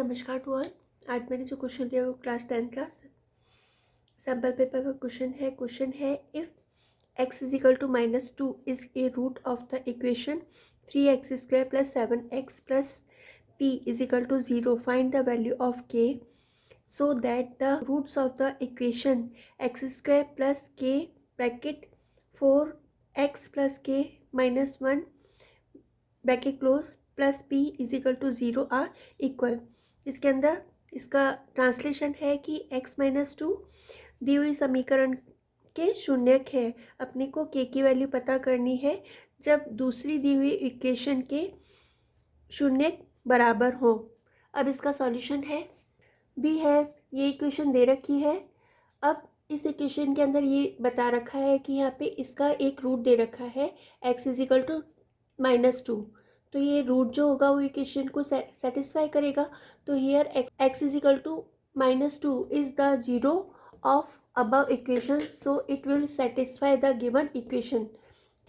नमस्कार to all. आज मैंने जो क्वेश्चन दिया वो क्लास 10 का सैम्पल पेपर का क्वेश्चन है if x is equal to -2 is a root of the equation 3x² + 7x + p is equal to 0 find the value of k so that the roots of the equation x² + k bracket 4x + k - 1 bracket close plus p is equal to 0 or equal. इसके अंदर इसका translation है कि x - 2 दी हुई समीकरण के शून्यक है। अपने को k की वैल्यू पता करनी है जब दूसरी दी हुई इक्वेशन के शून्यक बराबर हो। अब इसका सॉल्यूशन है भी है, ये इक्वेशन दे रखी है। अब इस इक्वेशन के अंदर ये बता रखा है कि यहाँ पे इसका एक रूट दे रखा है x इज इक्वल टू -2, तो ये रूट जो होगा वो इक्वेशन को सेटिस्फाई करेगा। तो here x is equal to -2 is the zero of above equation, so it will satisfy the given equation.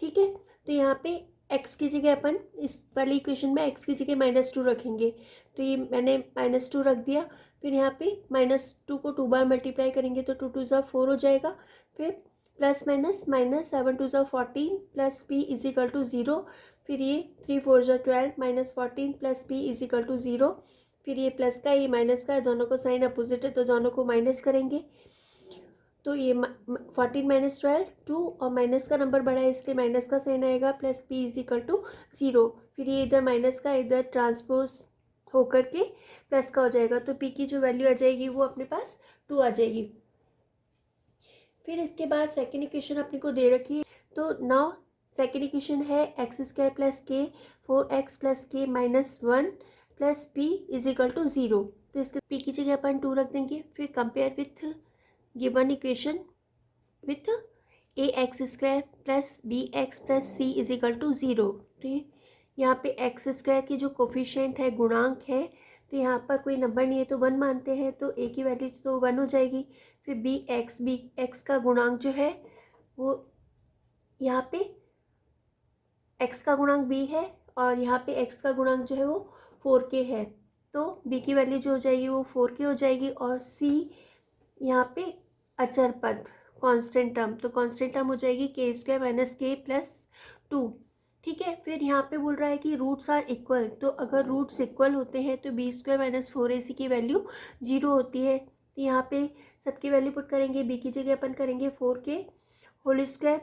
ठीक है, तो यहाँ पे x की जगह अपन इस वाली इक्वेशन में x की जगह -2 रखेंगे। तो ये मैंने -2 रख दिया। फिर यहाँ पे -2 को 2 बार मल्टीप्लाई करेंगे तो 2 2 4 हो जाएगा। फिर plus minus minus 7 2 14 plus p is equal to 0। फिर ये 3 4 12 -14 plus p is equal to 0। फिर ये प्लस का ये माइनस का है, दोनों को साइन अपोजिट है तो दोनों को माइनस करेंगे। तो ये 14 - 12 2 और माइनस का नंबर बड़ा है इसलिए माइनस का साइन आएगा plus p is equal to 0। फिर ये इधर माइनस का इधर ट्रांसपोज होकर के प्लस का हो जाएगा, तो p की जो वैल्यू आ जाएगी वो अपने पास 2 आ जाएगी। फिर इसके बाद सेकेंड इक्वेशन अपने को दे रखी है। तो नाउ सेकेंड इक्वेशन है x² + k 4x + k - 1 plus p is equal to 0। तो इसके p की जगह अपन 2 रख देंगे। फिर compare with given equation with ax² + bx + c is equal to 0। तो यहाँ पे x² की जो कोफिशिएंट है, गुणांक है, तो यहाँ पर कोई नंबर नहीं है तो 1 मानते हैं, तो a की वैल्यू तो 1 हो जाएगी। फिर bx का गुणांक जो है वो यहाँ पे x का गुणांक b है और यहाँ पे x का गुणांक जो है वो 4k है, तो b की वैल्यू जो हो जाएगी वो 4k हो जाएगी। और c यहाँ पे अचर पद कांस्टेंट टर्म, तो कांस्टेंट टर्म हो जाएगी k² - k + 2। ठीक है, फिर यहाँ पे बोल रहा है कि रूट्स आर इक्वल, तो अगर रूट्स इक्वल होते हैं तो b² - 4ac की वैल्यू 0 होती है। तो यहाँ पे सबकी वैल्यू पुट करेंगे, b की जगह अपन करेंगे 4k होल स्क्वायर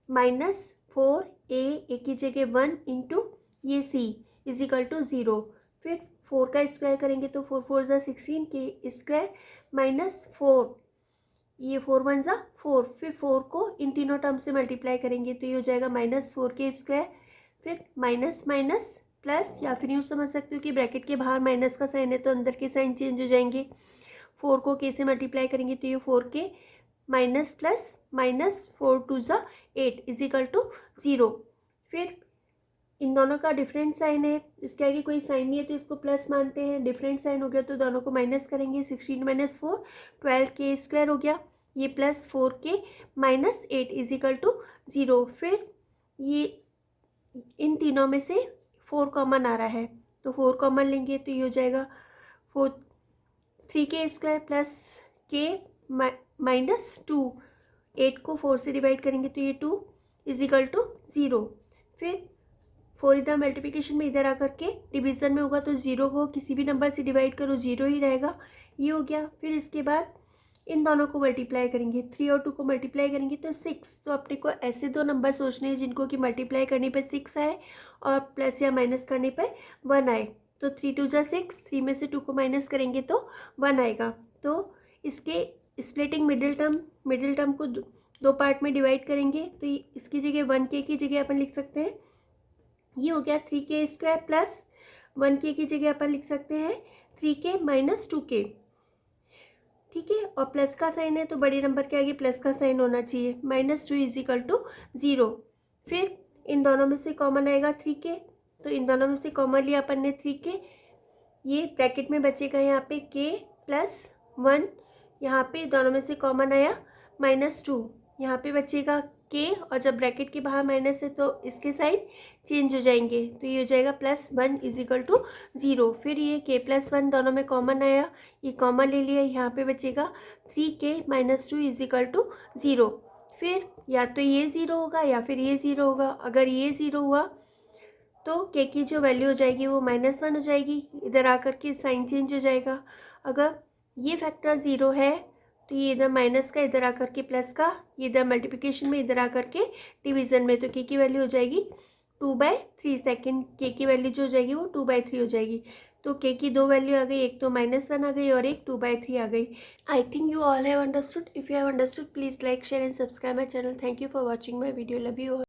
-4a की जगह 1 इंटू ये c इज इक्वल टू 0। फिर 4 का स्क्वायर करेंगे तो 4 4 ज़ा 16 के² -4, ये 4 1 ज़ा 4। फिर 4 को इन तीनों टर्म से मल्टीप्लाई करेंगे तो ये हो जाएगा -4k²। फिर माइनस माइनस प्लस, या फिर यूँ समझ सकते हो कि ब्रैकेट के बाहर माइनस का साइन है तो अंदर के साइन चेंज हो जाएंगे। 4 को k से मल्टीप्लाई करेंगे तो ये 4k माइनस प्लस माइनस 4 2 ज़ा 8 इज इक्वल टू 0। फिर इन दोनों का डिफरेंट साइन है, इसके आगे कोई साइन नहीं है तो इसको प्लस मानते हैं। डिफरेंट साइन हो गया तो दोनों को माइनस करेंगे। 16 - 4 12k² हो गया, ये plus 4k - 8 is equal to 0। फिर ये इन तीनों में से 4 कॉमन आ रहा है तो 4 कॉमन लेंगे तो ये हो जाएगा 3k² + k - 2। 8 को 4 से डिवाइड करेंगे तो ये 2 इज इक्वल टू 0। फिर 4 इधर मल्टीप्लिकेशन में इधर आकर के डिवीज़न में होगा तो 0 को किसी भी नंबर से डिवाइड करो 0 ही रहेगा, ये हो गया। फिर इसके बाद इन दोनों को मल्टीप्लाई करेंगे, 3 और 2 को मल्टीप्लाई करेंगे तो 6। तो अपने को ऐसे दो नंबर सोचने हैं जिनको कि मल्टीप्लाई करने पे 6 आए और प्लस या माइनस करने पे 1 आए। तो 3 2 ज़ा 6, 3 में से 2 को माइनस करेंगे तो 1 आएगा। तो इसके स्प्लिटिंग मिडिल टर्म को दो पार्ट में डिवाइड करेंगे तो इसकी जगह 1k की जगह अपन लिख सकते हैं, ये हो गया 3k² + 1k की जगह अपन लिख सकते हैं 3k - 2k। ठीक है, और प्लस का साइन है तो बड़े नंबर के आगे प्लस का साइन होना चाहिए। -2 इज इक्वल टू 0। फिर इन दोनों में से कॉमन आएगा 3k, तो इन दोनों में से कॉमन लिया अपन ने 3k, ये ब्रैकेट में बचेगा यहाँ पे k + 1, यहाँ पे दोनों में से कॉमन आया -2, यहाँ पे बचेगा के, और जब ब्रैकेट के बाहर माइनस है तो इसके साइन चेंज हो जाएंगे, तो ये हो जाएगा +1 = 0। फिर ये k+1 दोनों में कॉमन आया, ये कॉमन ले लिया, यहाँ पे बचेगा 3k - 2 = 0। फिर या तो ये 0 होगा या फिर ये 0 होगा। अगर ये 0 हुआ तो k की जो वैल्यू हो जाएगी वो -1 हो जाएगी, इधर आकर के साइन चेंज हो जाएगा। अगर ये फैक्टर 0 है तो ये इधर माइनस का, इधर आकर के प्लस का, ये इधर मल्टीप्लिकेशन में, इधर आकर के डिवीज़न में, तो k की वैल्यू हो जाएगी 2/3। सेकेंड k की वैल्यू जो हो जाएगी वो 2/3 हो जाएगी। तो k की दो वैल्यू आ गई, एक तो -1 आ गई और एक 2/3 आ गई। I think you all have understood. If you have understood please like, share and subscribe my channel. Thank you for watching my video. Love you all.